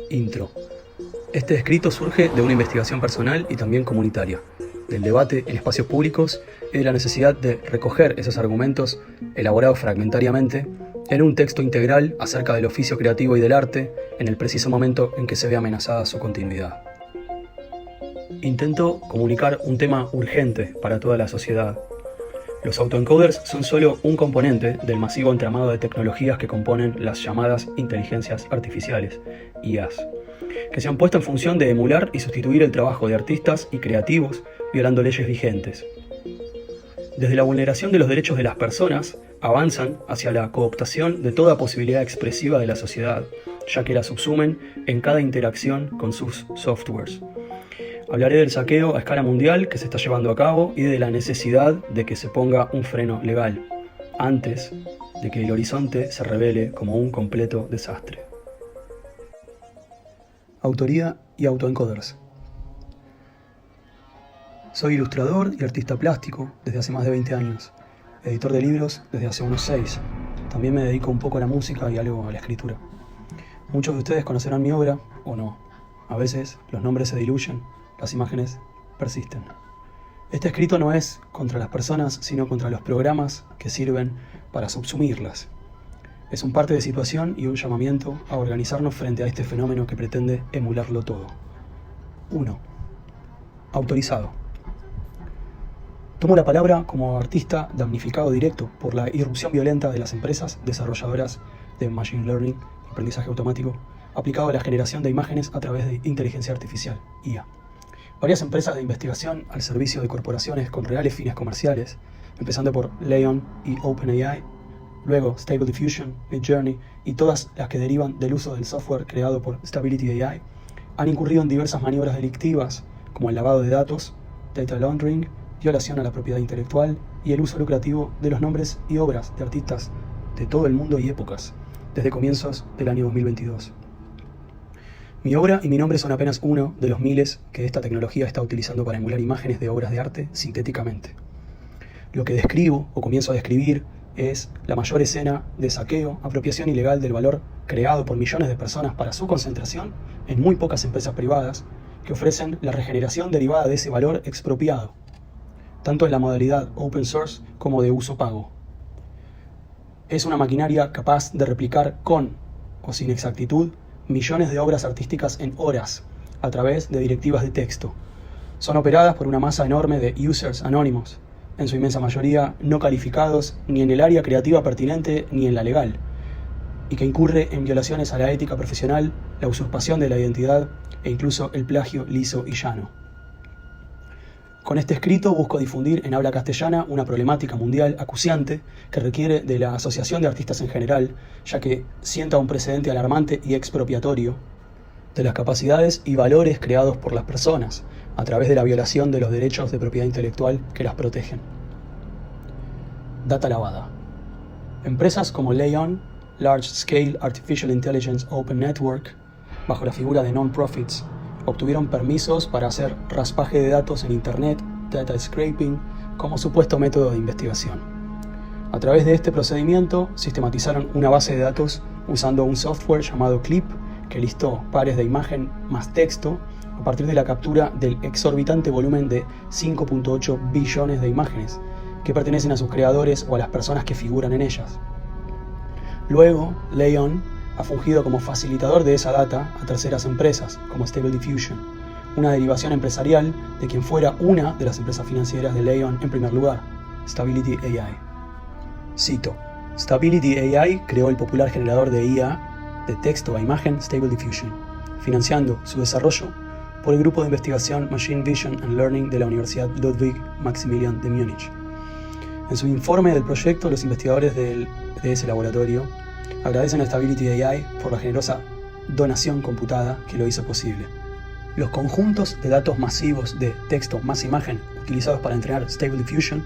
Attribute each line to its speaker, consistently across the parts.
Speaker 1: Intro. Este escrito surge de una investigación personal y también comunitaria, del debate en espacios públicos y de la necesidad de recoger esos argumentos elaborados fragmentariamente en un texto integral acerca del oficio creativo y del arte en el preciso momento en que se ve amenazada su continuidad. Intento comunicar un tema urgente para toda la sociedad. Los autoencoders son solo un componente del masivo entramado de tecnologías que componen las llamadas inteligencias artificiales, IAs, que se han puesto en función de emular y sustituir el trabajo de artistas y creativos violando leyes vigentes. Desde la vulneración de los derechos de las personas, avanzan hacia la cooptación de toda posibilidad expresiva de la sociedad, ya que la subsumen en cada interacción con sus softwares. Hablaré del saqueo a escala mundial que se está llevando a cabo y de la necesidad de que se ponga un freno legal, antes de que el horizonte se revele como un completo desastre. Autoría y autoencoders. Soy ilustrador y artista plástico desde hace más de 20 años, editor de libros desde hace unos 6. También me dedico un poco a la música y algo a la escritura. Muchos de ustedes conocerán mi obra, o no. A veces los nombres se diluyen, las imágenes persisten. Este escrito no es contra las personas, sino contra los programas que sirven para subsumirlas. Es un parte de situación y un llamamiento a organizarnos frente a este fenómeno que pretende emularlo todo. 1. Autorizado. Tomo la palabra como artista damnificado directo por la irrupción violenta de las empresas desarrolladoras de Machine Learning, aprendizaje automático, aplicado a la generación de imágenes a través de inteligencia artificial, IA. Varias empresas de investigación al servicio de corporaciones con reales fines comerciales, empezando por Leon y OpenAI, luego Stable Diffusion, Midjourney y todas las que derivan del uso del software creado por Stability AI, han incurrido en diversas maniobras delictivas como el lavado de datos, data laundering, violación a la propiedad intelectual y el uso lucrativo de los nombres y obras de artistas de todo el mundo y épocas, desde comienzos del año 2022. Mi obra y mi nombre son apenas uno de los miles que esta tecnología está utilizando para emular imágenes de obras de arte sintéticamente. Lo que describo o comienzo a describir es la mayor escena de saqueo, apropiación ilegal del valor creado por millones de personas para su concentración en muy pocas empresas privadas que ofrecen la regeneración derivada de ese valor expropiado, tanto en la modalidad open source como de uso pago. Es una maquinaria capaz de replicar con o sin exactitud millones de obras artísticas en horas a través de directivas de texto. Son operadas por una masa enorme de users anónimos, en su inmensa mayoría no calificados ni en el área creativa pertinente ni en la legal, y que incurre en violaciones a la ética profesional, la usurpación de la identidad e incluso el plagio liso y llano. Con este escrito busco difundir en habla castellana una problemática mundial acuciante que requiere de la asociación de artistas en general, ya que sienta un precedente alarmante y expropiatorio de las capacidades y valores creados por las personas a través de la violación de los derechos de propiedad intelectual que las protegen. Data lavada. Empresas como Leon, Large Scale Artificial Intelligence Open Network, bajo la figura de non-profits, obtuvieron permisos para hacer raspaje de datos en Internet, data scraping, como supuesto método de investigación. A través de este procedimiento, sistematizaron una base de datos usando un software llamado Clip, que listó pares de imagen más texto a partir de la captura del exorbitante volumen de 5.8 billones de imágenes, que pertenecen a sus creadores o a las personas que figuran en ellas. Luego, Leon ha fungido como facilitador de esa data a terceras empresas, como Stable Diffusion, una derivación empresarial de quien fuera una de las empresas financieras de Leon en primer lugar, Stability AI. Cito: Stability AI creó el popular generador de IA de texto a imagen Stable Diffusion, financiando su desarrollo por el grupo de investigación Machine Vision and Learning de la Universidad Ludwig Maximilian de Múnich. En su informe del proyecto, los investigadores de ese laboratorio agradecen a Stability AI por la generosa donación computada que lo hizo posible. Los conjuntos de datos masivos de texto más imagen utilizados para entrenar Stable Diffusion,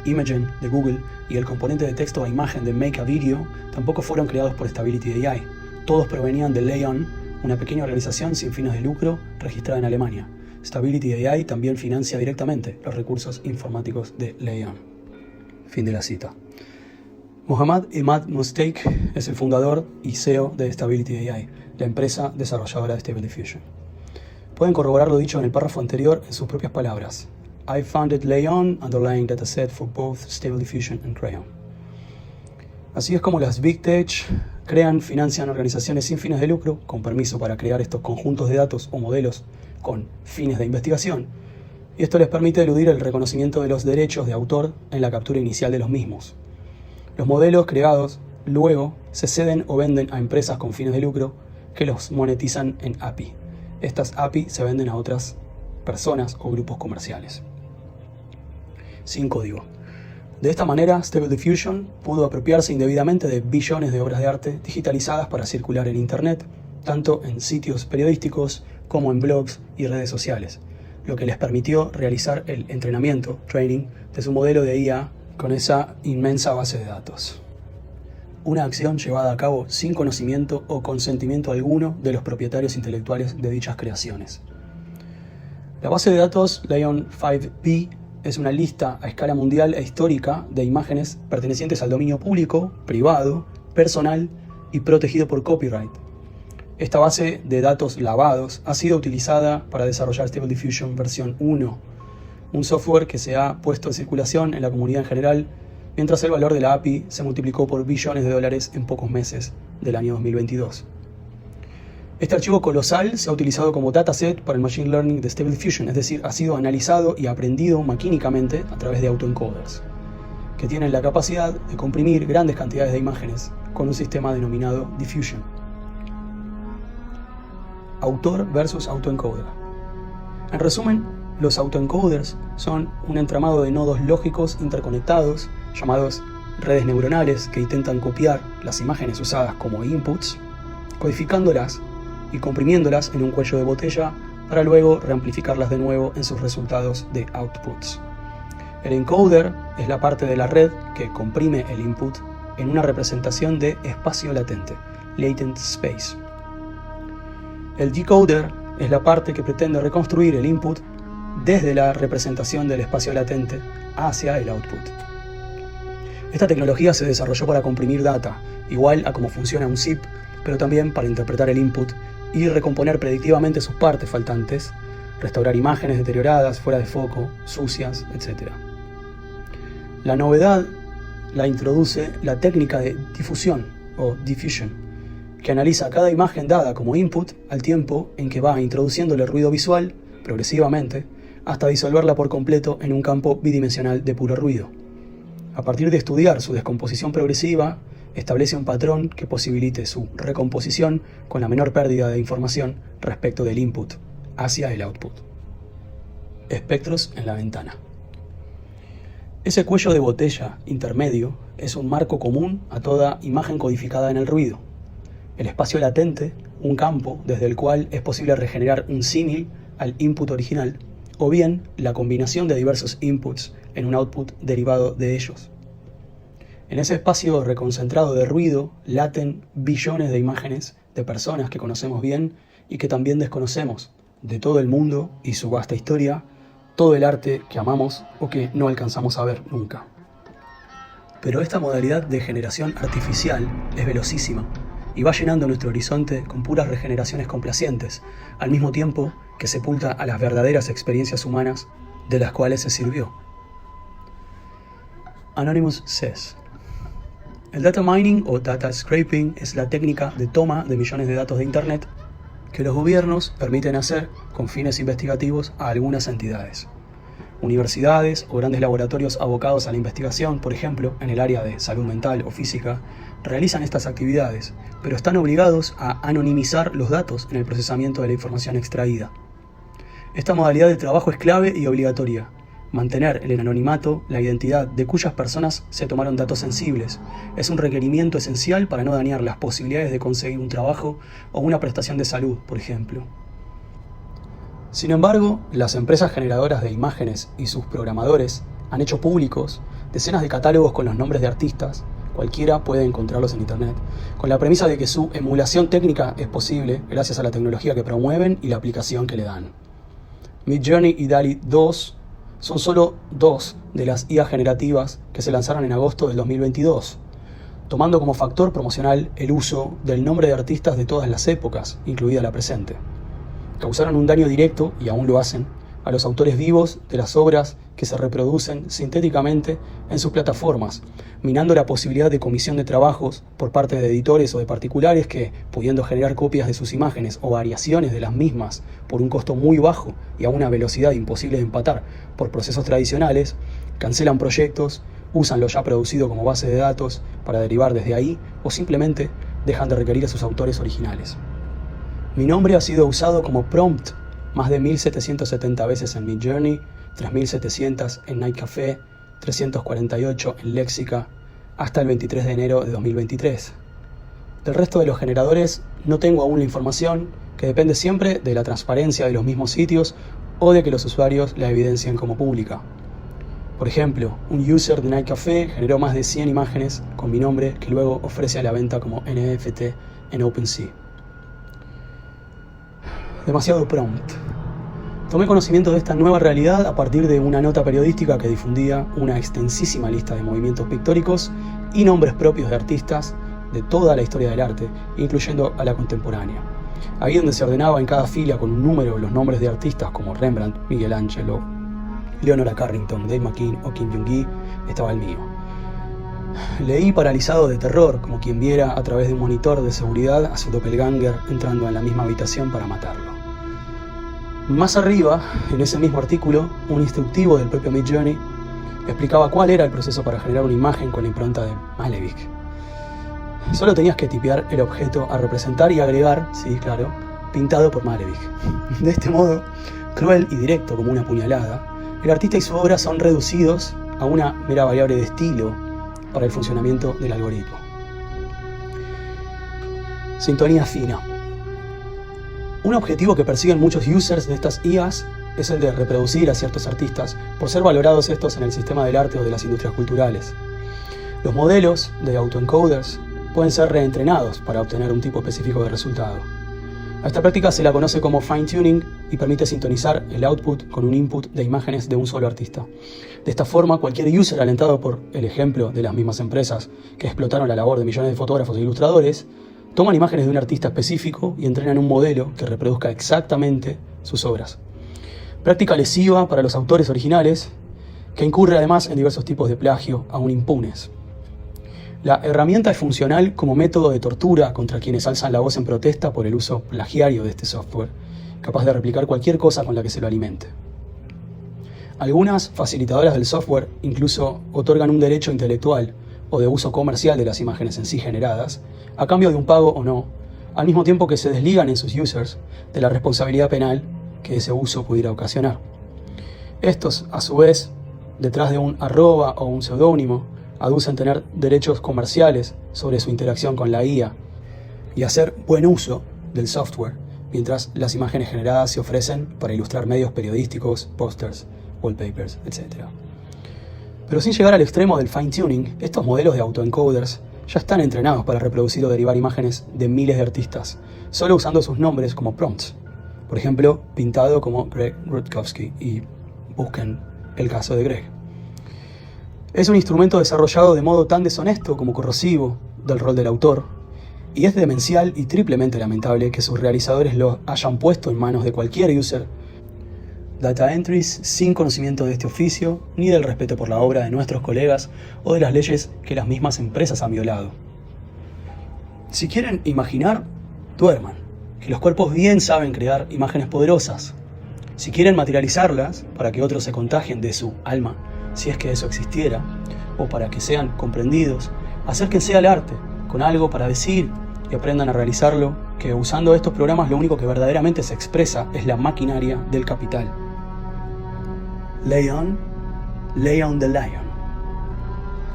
Speaker 1: Imagen de Google y el componente de texto a imagen de Make a Video tampoco fueron creados por Stability AI. Todos provenían de Leon, una pequeña organización sin fines de lucro registrada en Alemania. Stability AI también financia directamente los recursos informáticos de Leon. Fin de la cita. Mohammad Emad Mostaque es el fundador y CEO de Stability AI, la empresa desarrolladora de Stable Diffusion. Pueden corroborar lo dicho en el párrafo anterior en sus propias palabras. I founded Leon, underlying dataset for both Stable Diffusion and Crayon. Así es como las Big Tech financian organizaciones sin fines de lucro, con permiso para crear estos conjuntos de datos o modelos con fines de investigación, y esto les permite eludir el reconocimiento de los derechos de autor en la captura inicial de los mismos. Los modelos creados luego se ceden o venden a empresas con fines de lucro que los monetizan en API. Estas API se venden a otras personas o grupos comerciales. Sin código. De esta manera, Stable Diffusion pudo apropiarse indebidamente de billones de obras de arte digitalizadas para circular en Internet, tanto en sitios periodísticos como en blogs y redes sociales, lo que les permitió realizar el entrenamiento, training, de su modelo de IA con esa inmensa base de datos. Una acción llevada a cabo sin conocimiento o consentimiento alguno de los propietarios intelectuales de dichas creaciones. La base de datos Leon 5B es una lista a escala mundial e histórica de imágenes pertenecientes al dominio público, privado, personal y protegido por copyright. Esta base de datos lavados ha sido utilizada para desarrollar Stable Diffusion versión 1, un software que se ha puesto en circulación en la comunidad en general, mientras el valor de la API se multiplicó por billones de dólares en pocos meses del año 2022. Este archivo colosal se ha utilizado como dataset para el Machine Learning de Stable Diffusion, es decir, ha sido analizado y aprendido maquínicamente a través de autoencoders, que tienen la capacidad de comprimir grandes cantidades de imágenes con un sistema denominado Diffusion. Autor versus autoencoder. En resumen, los autoencoders son un entramado de nodos lógicos interconectados, llamados redes neuronales, que intentan copiar las imágenes usadas como inputs, codificándolas y comprimiéndolas en un cuello de botella para luego reamplificarlas de nuevo en sus resultados de outputs. El encoder es la parte de la red que comprime el input en una representación de espacio latente, latent space. El decoder es la parte que pretende reconstruir el input desde la representación del espacio latente hacia el output. Esta tecnología se desarrolló para comprimir data, igual a cómo funciona un zip, pero también para interpretar el input y recomponer predictivamente sus partes faltantes, restaurar imágenes deterioradas, fuera de foco, sucias, etc. La novedad la introduce la técnica de difusión o diffusion, que analiza cada imagen dada como input al tiempo en que va introduciéndole ruido visual progresivamente hasta disolverla por completo en un campo bidimensional de puro ruido. A partir de estudiar su descomposición progresiva, establece un patrón que posibilite su recomposición con la menor pérdida de información respecto del input hacia el output. Espectros en la ventana. Ese cuello de botella intermedio es un marco común a toda imagen codificada en el ruido. El espacio latente, un campo desde el cual es posible regenerar un símil al input original, o bien la combinación de diversos inputs en un output derivado de ellos. En ese espacio reconcentrado de ruido laten billones de imágenes de personas que conocemos bien y que también desconocemos, de todo el mundo y su vasta historia, todo el arte que amamos o que no alcanzamos a ver nunca. Pero esta modalidad de generación artificial es velocísima y va llenando nuestro horizonte con puras regeneraciones complacientes, al mismo tiempo que sepulta a las verdaderas experiencias humanas de las cuales se sirvió. Anonymous says: el data mining o data scraping es la técnica de toma de millones de datos de Internet que los gobiernos permiten hacer con fines investigativos a algunas entidades. Universidades o grandes laboratorios abocados a la investigación, por ejemplo, en el área de salud mental o física, realizan estas actividades, pero están obligados a anonimizar los datos en el procesamiento de la información extraída. Esta modalidad de trabajo es clave y obligatoria. Mantener en el anonimato la identidad de cuyas personas se tomaron datos sensibles es un requerimiento esencial para no dañar las posibilidades de conseguir un trabajo o una prestación de salud, por ejemplo. Sin embargo, las empresas generadoras de imágenes y sus programadores han hecho públicos decenas de catálogos con los nombres de artistas, cualquiera puede encontrarlos en Internet, con la premisa de que su emulación técnica es posible gracias a la tecnología que promueven y la aplicación que le dan. Midjourney y DALL-E 2 son solo dos de las IA generativas que se lanzaron en agosto del 2022. tomando como factor promocional el uso del nombre de artistas de todas las épocas, incluida la presente. Causaron un daño directo, y aún lo hacen, a los autores vivos de las obras que se reproducen sintéticamente en sus plataformas, minando la posibilidad de comisión de trabajos por parte de editores o de particulares que, pudiendo generar copias de sus imágenes o variaciones de las mismas por un costo muy bajo y a una velocidad imposible de empatar por procesos tradicionales, cancelan proyectos, usan lo ya producido como base de datos para derivar desde ahí o simplemente dejan de requerir a sus autores originales. Mi nombre ha sido usado como prompt más de 1770 veces en Midjourney, 3700 en Night Café, 348 en Lexica, hasta el 23 de enero de 2023. Del resto de los generadores no tengo aún la información, que depende siempre de la transparencia de los mismos sitios o de que los usuarios la evidencien como pública. Por ejemplo, un user de Night Café generó más de 100 imágenes con mi nombre que luego ofrece a la venta como NFT en OpenSea. Demasiado prompt. Tomé conocimiento de esta nueva realidad a partir de una nota periodística que difundía una extensísima lista de movimientos pictóricos y nombres propios de artistas de toda la historia del arte, incluyendo a la contemporánea. Ahí donde se ordenaba en cada fila con un número los nombres de artistas como Rembrandt, Miguel Ángelo, Leonora Carrington, Dave McKean o Kim Jong-gi, estaba el mío. Leí paralizado de terror, como quien viera a través de un monitor de seguridad a su doppelganger entrando en la misma habitación para matarlo. Más arriba, en ese mismo artículo, un instructivo del propio Midjourney explicaba cuál era el proceso para generar una imagen con la impronta de Malevich. Solo tenías que tipear el objeto a representar y agregar, sí, claro, pintado por Malevich. De este modo, cruel y directo como una puñalada, el artista y su obra son reducidos a una mera variable de estilo para el funcionamiento del algoritmo. Sintonía fina. Un objetivo que persiguen muchos users de estas IAs es el de reproducir a ciertos artistas por ser valorados estos en el sistema del arte o de las industrias culturales. Los modelos de autoencoders pueden ser reentrenados para obtener un tipo específico de resultado. A esta práctica se la conoce como fine-tuning y permite sintonizar el output con un input de imágenes de un solo artista. De esta forma, cualquier user alentado por el ejemplo de las mismas empresas que explotaron la labor de millones de fotógrafos e ilustradores, toman imágenes de un artista específico y entrenan un modelo que reproduzca exactamente sus obras. Práctica lesiva para los autores originales, que incurre además en diversos tipos de plagio aún impunes. La herramienta es funcional como método de tortura contra quienes alzan la voz en protesta por el uso plagiario de este software, capaz de replicar cualquier cosa con la que se lo alimente. Algunas facilitadoras del software incluso otorgan un derecho intelectual o de uso comercial de las imágenes en sí generadas, a cambio de un pago o no, al mismo tiempo que se desligan en sus users de la responsabilidad penal que ese uso pudiera ocasionar. Estos, a su vez, detrás de un arroba o un seudónimo, aducen tener derechos comerciales sobre su interacción con la IA y hacer buen uso del software, mientras las imágenes generadas se ofrecen para ilustrar medios periodísticos, pósters, wallpapers, etc. Pero sin llegar al extremo del fine-tuning, estos modelos de autoencoders ya están entrenados para reproducir o derivar imágenes de miles de artistas, solo usando sus nombres como prompts. Por ejemplo, pintado como Greg Rutkowski, y busquen el caso de Greg. Es un instrumento desarrollado de modo tan deshonesto como corrosivo del rol del autor, y es demencial y triplemente lamentable que sus realizadores lo hayan puesto en manos de cualquier user. Data entries sin conocimiento de este oficio, ni del respeto por la obra de nuestros colegas o de las leyes que las mismas empresas han violado. Si quieren imaginar, duerman, que los cuerpos bien saben crear imágenes poderosas. Si quieren materializarlas para que otros se contagien de su alma, si es que eso existiera, o para que sean comprendidos, acérquense al arte, con algo para decir y aprendan a realizarlo, que usando estos programas lo único que verdaderamente se expresa es la maquinaria del capital. Lay on the lion.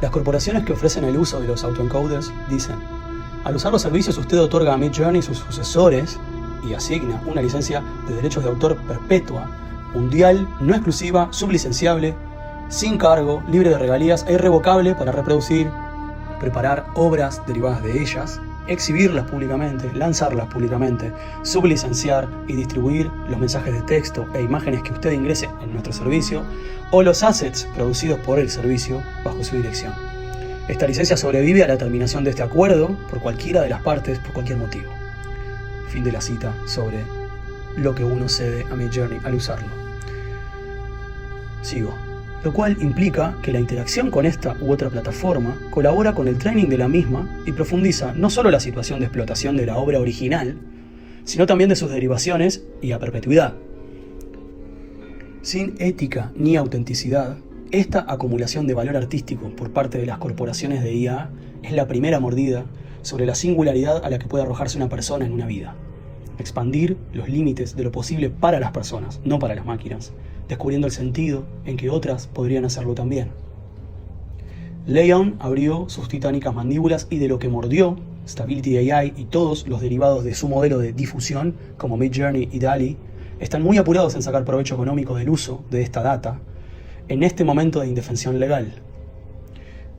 Speaker 1: Las corporaciones que ofrecen el uso de los autoencoders dicen: al usar los servicios usted otorga a Midjourney y sus sucesores y asigna una licencia de derechos de autor perpetua, mundial, no exclusiva, sublicenciable, sin cargo, libre de regalías e irrevocable para reproducir, preparar obras derivadas de ellas, exhibirlas públicamente, lanzarlas públicamente, sublicenciar y distribuir los mensajes de texto e imágenes que usted ingrese en nuestro servicio o los assets producidos por el servicio bajo su dirección. Esta licencia sobrevive a la terminación de este acuerdo por cualquiera de las partes por cualquier motivo. Fin de la cita sobre lo que uno cede a Midjourney al usarlo. Sigo. Lo cual implica que la interacción con esta u otra plataforma colabora con el training de la misma y profundiza no solo la situación de explotación de la obra original, sino también de sus derivaciones y a perpetuidad. Sin ética ni autenticidad, esta acumulación de valor artístico por parte de las corporaciones de IA es la primera mordida sobre la singularidad a la que puede arrojarse una persona en una vida. Expandir los límites de lo posible para las personas, no para las máquinas, descubriendo el sentido en que otras podrían hacerlo también. Leon abrió sus titánicas mandíbulas y de lo que mordió, Stability AI y todos los derivados de su modelo de difusión, como Midjourney y DALL-E, están muy apurados en sacar provecho económico del uso de esta data en este momento de indefensión legal.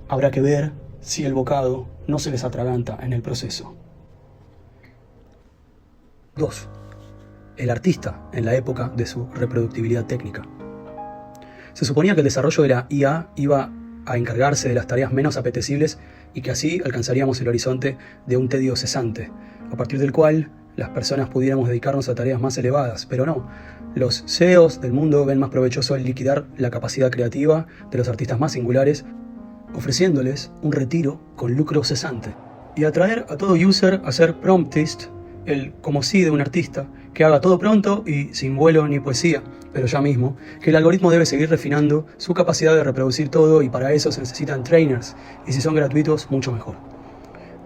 Speaker 1: Habrá que ver si el bocado no se les atraganta en el proceso. 2. El artista en la época de su reproductibilidad técnica. Se suponía que el desarrollo de la IA iba a encargarse de las tareas menos apetecibles y que así alcanzaríamos el horizonte de un tedio cesante, a partir del cual las personas pudiéramos dedicarnos a tareas más elevadas, pero no. Los CEOs del mundo ven más provechoso el liquidar la capacidad creativa de los artistas más singulares, ofreciéndoles un retiro con lucro cesante, y atraer a todo user a ser promptist, el como si de un artista, que haga todo pronto y sin vuelo ni poesía, pero ya mismo, que el algoritmo debe seguir refinando su capacidad de reproducir todo y para eso se necesitan trainers, y si son gratuitos, mucho mejor.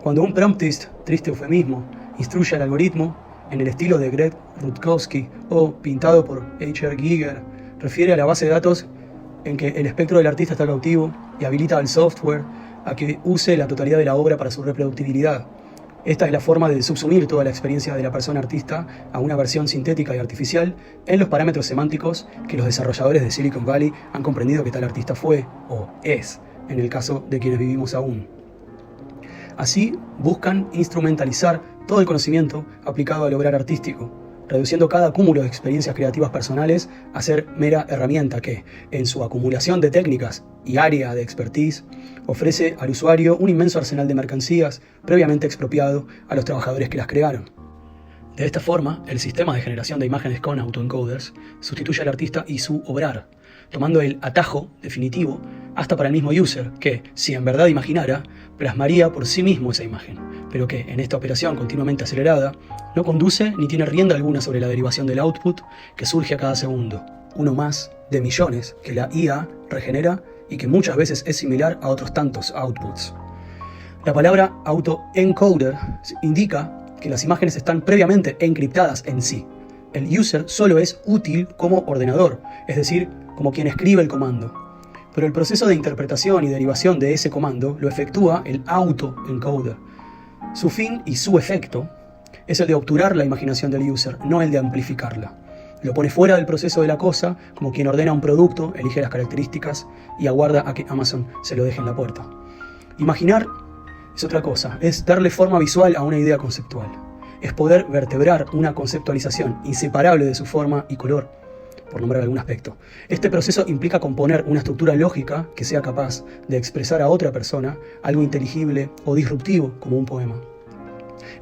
Speaker 1: Cuando un promptist, triste eufemismo, instruye al algoritmo, en el estilo de Greg Rutkowski o pintado por H.R. Giger, refiere a la base de datos en que el espectro del artista está cautivo y habilita al software a que use la totalidad de la obra para su reproductibilidad. Esta es la forma de subsumir toda la experiencia de la persona artista a una versión sintética y artificial en los parámetros semánticos que los desarrolladores de Silicon Valley han comprendido que tal artista fue o es, en el caso de quienes vivimos aún. Así, buscan instrumentalizar todo el conocimiento aplicado al obrar artístico, reduciendo cada cúmulo de experiencias creativas personales a ser mera herramienta que, en su acumulación de técnicas y área de expertise, ofrece al usuario un inmenso arsenal de mercancías previamente expropiado a los trabajadores que las crearon. De esta forma, el sistema de generación de imágenes con autoencoders sustituye al artista y su obrar, tomando el atajo definitivo hasta para el mismo user, que, si en verdad imaginara, plasmaría por sí mismo esa imagen, pero que, en esta operación continuamente acelerada, no conduce ni tiene rienda alguna sobre la derivación del output que surge a cada segundo, uno más de millones que la IA regenera y que muchas veces es similar a otros tantos outputs. La palabra autoencoder indica que las imágenes están previamente encriptadas en sí. El user solo es útil como ordenador, es decir, como quien escribe el comando. Pero el proceso de interpretación y derivación de ese comando lo efectúa el autoencoder. Su fin y su efecto es el de obturar la imaginación del user, no el de amplificarla. Lo pone fuera del proceso de la cosa, como quien ordena un producto, elige las características y aguarda a que Amazon se lo deje en la puerta. Imaginar es otra cosa, es darle forma visual a una idea conceptual. Es poder vertebrar una conceptualización inseparable de su forma y color, por nombrar algún aspecto. Este proceso implica componer una estructura lógica que sea capaz de expresar a otra persona algo inteligible o disruptivo como un poema.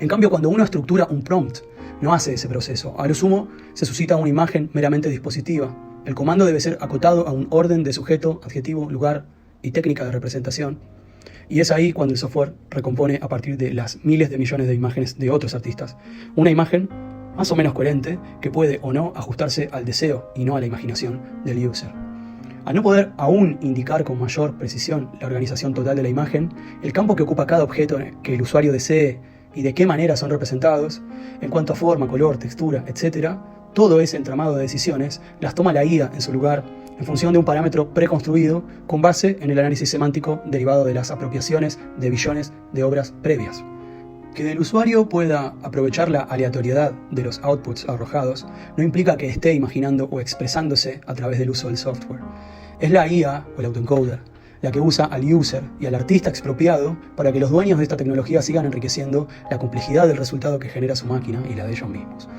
Speaker 1: En cambio, cuando uno estructura un prompt, no hace ese proceso. A lo sumo, se suscita una imagen meramente dispositiva. El comando debe ser acotado a un orden de sujeto, adjetivo, lugar y técnica de representación. Y es ahí cuando el software recompone a partir de las miles de millones de imágenes de otros artistas una imagen más o menos coherente que puede o no ajustarse al deseo y no a la imaginación del user. Al no poder aún indicar con mayor precisión la organización total de la imagen, el campo que ocupa cada objeto que el usuario desee y de qué manera son representados, en cuanto a forma, color, textura, etc., todo ese entramado de decisiones las toma la IA en su lugar en función de un parámetro preconstruido con base en el análisis semántico derivado de las apropiaciones de billones de obras previas. Que el usuario pueda aprovechar la aleatoriedad de los outputs arrojados no implica que esté imaginando o expresándose a través del uso del software. Es la IA o el autoencoder la que usa al user y al artista expropiado para que los dueños de esta tecnología sigan enriqueciendo la complejidad del resultado que genera su máquina y la de ellos mismos.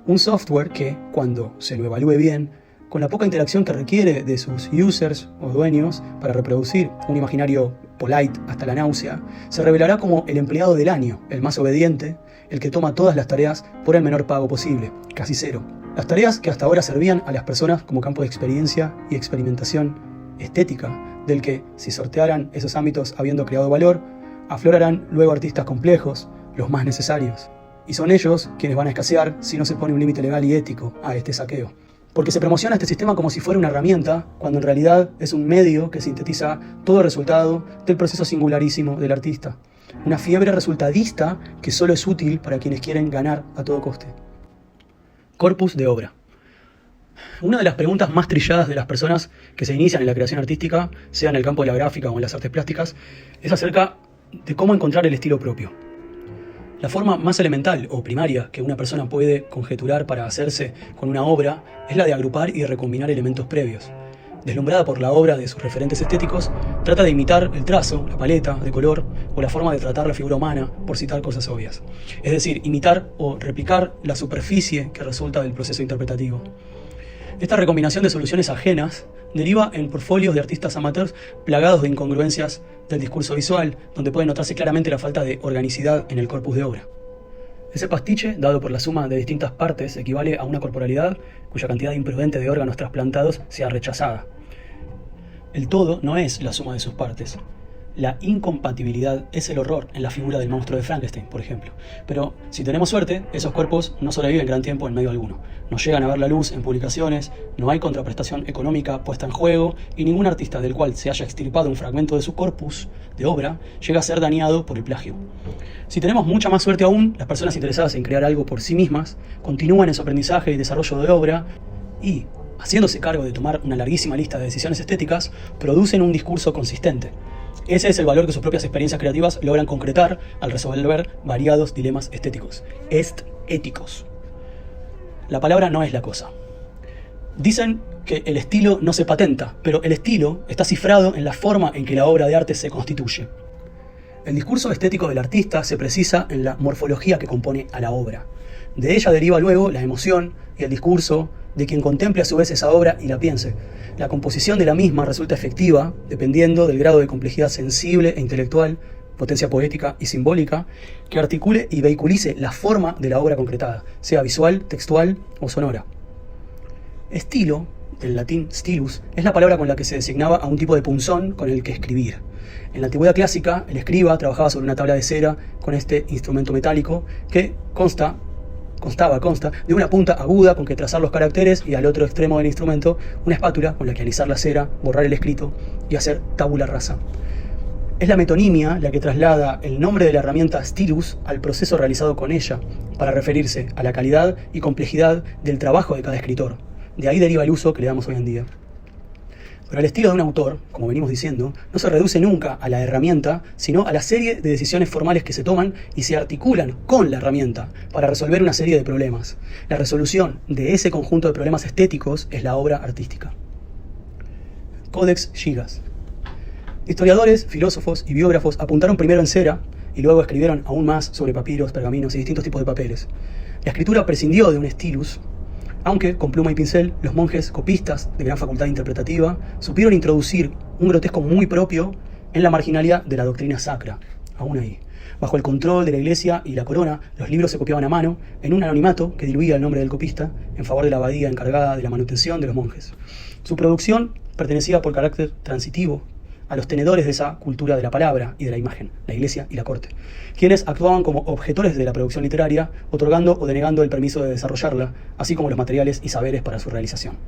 Speaker 1: Un software que, cuando se lo evalúe bien, con la poca interacción que requiere de sus users o dueños para reproducir un imaginario polite hasta la náusea, se revelará como el empleado del año, el más obediente, el que toma todas las tareas por el menor pago posible, casi cero. Las tareas que hasta ahora servían a las personas como campo de experiencia y experimentación estética, del que, si sortearan esos ámbitos habiendo creado valor, aflorarán luego artistas complejos, los más necesarios. Y son ellos quienes van a escasear si no se pone un límite legal y ético a este saqueo. Porque se promociona este sistema como si fuera una herramienta, cuando en realidad es un medio que sintetiza todo el resultado del proceso singularísimo del artista. Una fiebre resultadista que solo es útil para quienes quieren ganar a todo coste. Corpus de obra. Una de las preguntas más trilladas de las personas que se inician en la creación artística, sea en el campo de la gráfica o en las artes plásticas, es acerca de cómo encontrar el estilo propio. La forma más elemental o primaria que una persona puede conjeturar para hacerse con una obra es la de agrupar y recombinar elementos previos. Deslumbrada por la obra de sus referentes estéticos, trata de imitar el trazo, la paleta de color o la forma de tratar la figura humana, por citar cosas obvias. Es decir, imitar o replicar la superficie que resulta del proceso interpretativo. Esta recombinación de soluciones ajenas deriva en portfolios de artistas amateurs plagados de incongruencias del discurso visual, donde puede notarse claramente la falta de organicidad en el corpus de obra. Ese pastiche, dado por la suma de distintas partes, equivale a una corporalidad cuya cantidad imprudente de órganos trasplantados sea rechazada. El todo no es la suma de sus partes. La incompatibilidad es el horror en la figura del monstruo de Frankenstein, por ejemplo. Pero, si tenemos suerte, esos cuerpos no sobreviven gran tiempo en medio alguno. No llegan a ver la luz en publicaciones, no hay contraprestación económica puesta en juego, y ningún artista del cual se haya extirpado un fragmento de su corpus de obra llega a ser dañado por el plagio. Si tenemos mucha más suerte aún, las personas interesadas en crear algo por sí mismas continúan en su aprendizaje y desarrollo de obra y, haciéndose cargo de tomar una larguísima lista de decisiones estéticas, producen un discurso consistente. Ese es el valor que sus propias experiencias creativas logran concretar al resolver variados dilemas estéticos. Éticos. La palabra no es la cosa. Dicen que el estilo no se patenta, pero el estilo está cifrado en la forma en que la obra de arte se constituye. El discurso estético del artista se precisa en la morfología que compone a la obra. De ella deriva luego la emoción y el discurso de quien contemple a su vez esa obra y la piense. La composición de la misma resulta efectiva dependiendo del grado de complejidad sensible e intelectual, potencia poética y simbólica, que articule y vehiculice la forma de la obra concretada, sea visual, textual o sonora. Estilo, del latín stilus, es la palabra con la que se designaba a un tipo de punzón con el que escribir. En la antigüedad clásica, el escriba trabajaba sobre una tabla de cera con este instrumento metálico que consta de una punta aguda con que trazar los caracteres y al otro extremo del instrumento una espátula con la que alisar la cera, borrar el escrito y hacer tabula rasa. Es la metonimia la que traslada el nombre de la herramienta stylus al proceso realizado con ella, para referirse a la calidad y complejidad del trabajo de cada escritor. De ahí deriva el uso que le damos hoy en día. Pero el estilo de un autor, como venimos diciendo, no se reduce nunca a la herramienta, sino a la serie de decisiones formales que se toman y se articulan con la herramienta para resolver una serie de problemas. La resolución de ese conjunto de problemas estéticos es la obra artística. Codex Gigas. Historiadores, filósofos y biógrafos apuntaron primero en cera y luego escribieron aún más sobre papiros, pergaminos y distintos tipos de papeles. La escritura prescindió de un stylus, aunque, con pluma y pincel, los monjes copistas de gran facultad interpretativa supieron introducir un grotesco muy propio en la marginalidad de la doctrina sacra. Aún ahí. Bajo el control de la iglesia y la corona, los libros se copiaban a mano en un anonimato que diluía el nombre del copista en favor de la abadía encargada de la manutención de los monjes. Su producción pertenecía por carácter transitivo a los tenedores de esa cultura de la palabra y de la imagen, la iglesia y la corte, quienes actuaban como objetores de la producción literaria, otorgando o denegando el permiso de desarrollarla, así como los materiales y saberes para su realización.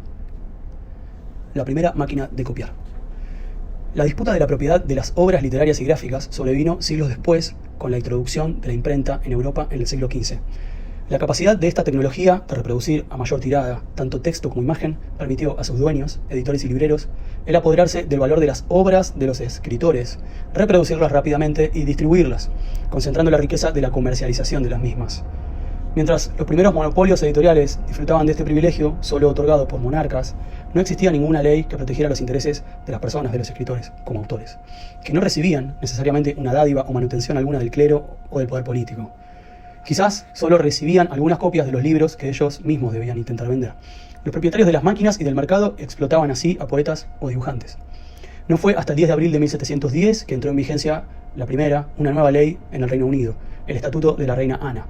Speaker 1: La primera máquina de copiar. La disputa de la propiedad de las obras literarias y gráficas sobrevino siglos después, con la introducción de la imprenta en Europa en el siglo XV. La capacidad de esta tecnología de reproducir a mayor tirada tanto texto como imagen permitió a sus dueños, editores y libreros, el apoderarse del valor de las obras de los escritores, reproducirlas rápidamente y distribuirlas, concentrando la riqueza de la comercialización de las mismas. Mientras los primeros monopolios editoriales disfrutaban de este privilegio solo otorgado por monarcas, no existía ninguna ley que protegiera los intereses de las personas, de los escritores, como autores, que no recibían necesariamente una dádiva o manutención alguna del clero o del poder político. Quizás solo recibían algunas copias de los libros que ellos mismos debían intentar vender. Los propietarios de las máquinas y del mercado explotaban así a poetas o dibujantes. No fue hasta el 10 de abril de 1710 que entró en vigencia una nueva ley en el Reino Unido, el Estatuto de la Reina Ana.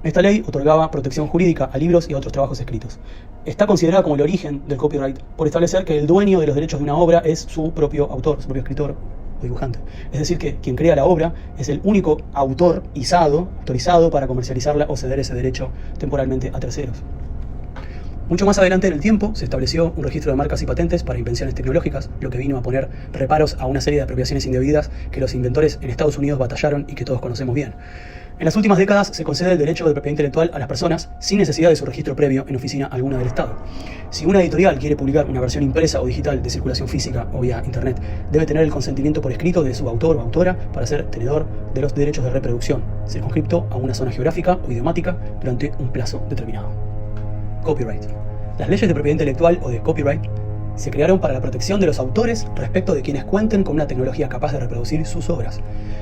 Speaker 1: Esta ley otorgaba protección jurídica a libros y a otros trabajos escritos. Está considerada como el origen del copyright por establecer que el dueño de los derechos de una obra es su propio autor, su propio escritor o dibujante. Es decir, que quien crea la obra es el único autorizado para comercializarla o ceder ese derecho temporalmente a terceros. Mucho más adelante en el tiempo se estableció un registro de marcas y patentes para invenciones tecnológicas, lo que vino a poner reparos a una serie de apropiaciones indebidas que los inventores en Estados Unidos batallaron y que todos conocemos bien. En las últimas décadas se concede el derecho de propiedad intelectual a las personas sin necesidad de su registro previo en oficina alguna del Estado. Si una editorial quiere publicar una versión impresa o digital de circulación física o vía Internet, debe tener el consentimiento por escrito de su autor o autora para ser tenedor de los derechos de reproducción, circunscripto a una zona geográfica o idiomática durante un plazo determinado. Copyright. Las leyes de propiedad intelectual o de copyright se crearon para la protección de los autores respecto de quienes cuenten con una tecnología capaz de reproducir sus obras,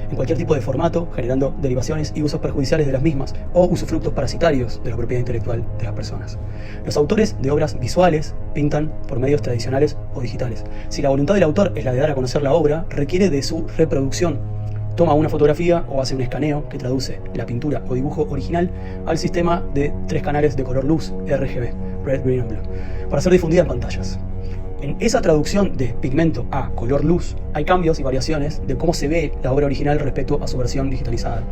Speaker 1: en cualquier tipo de formato, generando derivaciones y usos perjudiciales de las mismas o usufructos parasitarios de la propiedad intelectual de las personas. Los autores de obras visuales pintan por medios tradicionales o digitales. Si la voluntad del autor es la de dar a conocer la obra, requiere de su reproducción. Toma una fotografía o hace un escaneo que traduce la pintura o dibujo original al sistema de 3 canales de color luz RGB, Red, Green and Blue, para ser difundida en pantallas. En esa traducción de pigmento a color luz hay cambios y variaciones de cómo se ve la obra original respecto a su versión digitalizada.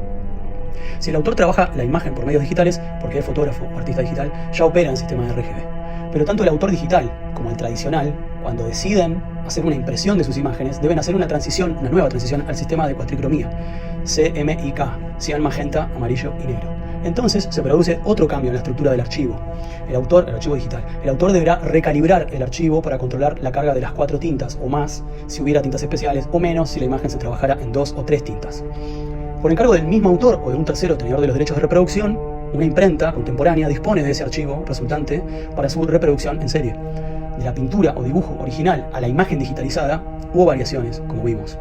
Speaker 1: Si el autor trabaja la imagen por medios digitales, porque es fotógrafo o artista digital, ya opera en sistema de RGB. Pero tanto el autor digital como el tradicional, cuando deciden hacer una impresión de sus imágenes, deben hacer una nueva transición al sistema de cuatricromía, CMYK, cian, magenta, amarillo y negro. Entonces se produce otro cambio en la estructura del archivo. El archivo digital. El autor deberá recalibrar el archivo para controlar la carga de las 4 tintas o más si hubiera tintas especiales, o menos si la imagen se trabajara en 2 o 3 tintas. Por encargo del mismo autor o de un tercero tenedor de los derechos de reproducción, una imprenta contemporánea dispone de ese archivo resultante para su reproducción en serie. De la pintura o dibujo original a la imagen digitalizada hubo variaciones, como vimos.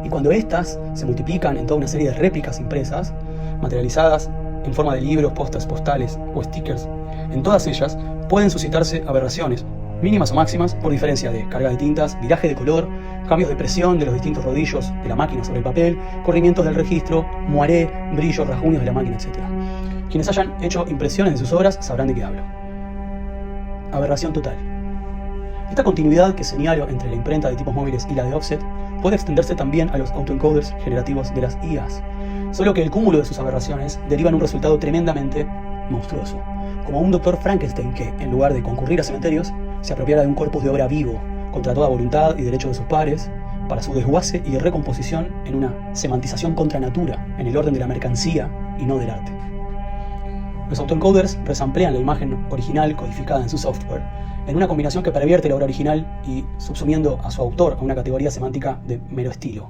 Speaker 1: Y cuando estas se multiplican en toda una serie de réplicas impresas, materializadas en forma de libros, pósters, postales o stickers, en todas ellas pueden suscitarse aberraciones, mínimas o máximas, por diferencia de carga de tintas, viraje de color, cambios de presión de los distintos rodillos de la máquina sobre el papel, corrimientos del registro, moaré, brillos, rasguños de la máquina, etc. Quienes hayan hecho impresiones de sus obras sabrán de qué hablo. Aberración total. Esta continuidad que señalo entre la imprenta de tipos móviles y la de offset puede extenderse también a los autoencoders generativos de las IAs, solo que el cúmulo de sus aberraciones deriva en un resultado tremendamente monstruoso, como un doctor Frankenstein que, en lugar de concurrir a cementerios, se apropiara de un corpus de obra vivo, contra toda voluntad y derecho de sus pares, para su desguace y recomposición en una semantización contra natura, en el orden de la mercancía y no del arte. Los autoencoders resamplean la imagen original codificada en su software en una combinación que pervierte la obra original y subsumiendo a su autor a una categoría semántica de mero estilo.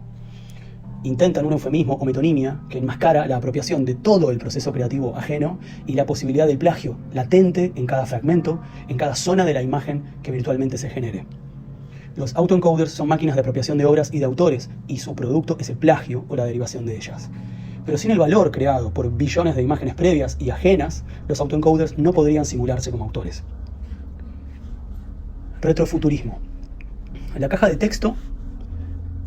Speaker 1: Intentan un eufemismo o metonimia que enmascara la apropiación de todo el proceso creativo ajeno y la posibilidad del plagio latente en cada fragmento, en cada zona de la imagen que virtualmente se genere. Los autoencoders son máquinas de apropiación de obras y de autores, y su producto es el plagio o la derivación de ellas. Pero sin el valor creado por billones de imágenes previas y ajenas, los autoencoders no podrían simularse como autores. Retrofuturismo. La caja de texto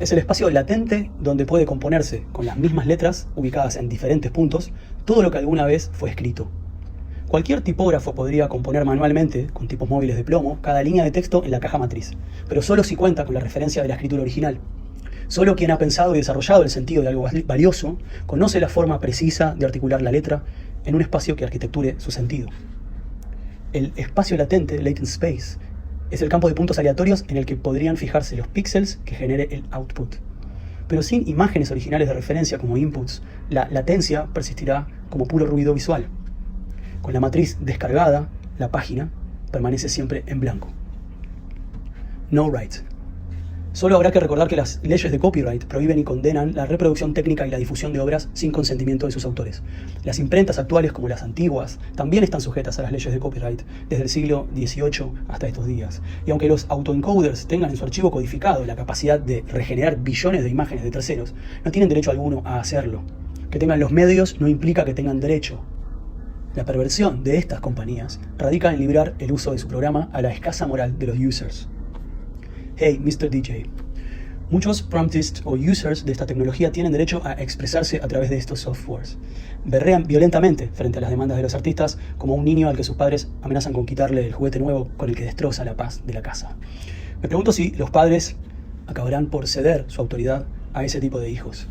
Speaker 1: es el espacio latente donde puede componerse, con las mismas letras ubicadas en diferentes puntos, todo lo que alguna vez fue escrito. Cualquier tipógrafo podría componer manualmente, con tipos móviles de plomo, cada línea de texto en la caja matriz, pero solo si cuenta con la referencia de la escritura original. Solo quien ha pensado y desarrollado el sentido de algo valioso conoce la forma precisa de articular la letra en un espacio que arquitecture su sentido. El espacio latente, latent space, es el campo de puntos aleatorios en el que podrían fijarse los píxeles que genere el output. Pero sin imágenes originales de referencia como inputs, la latencia persistirá como puro ruido visual. Con la matriz descargada, la página permanece siempre en blanco. No right. Solo habrá que recordar que las leyes de copyright prohíben y condenan la reproducción técnica y la difusión de obras sin consentimiento de sus autores. Las imprentas actuales, como las antiguas, también están sujetas a las leyes de copyright desde el siglo XVIII hasta estos días. Y aunque los autoencoders tengan en su archivo codificado la capacidad de regenerar billones de imágenes de terceros, no tienen derecho alguno a hacerlo. Que tengan los medios no implica que tengan derecho. La perversión de estas compañías radica en librar el uso de su programa a la escasa moral de los users. Hey, Mr. DJ. Muchos promptists o users de esta tecnología tienen derecho a expresarse a través de estos softwares. Berrean violentamente frente a las demandas de los artistas como un niño al que sus padres amenazan con quitarle el juguete nuevo con el que destroza la paz de la casa. Me pregunto si los padres acabarán por ceder su autoridad a ese tipo de hijos.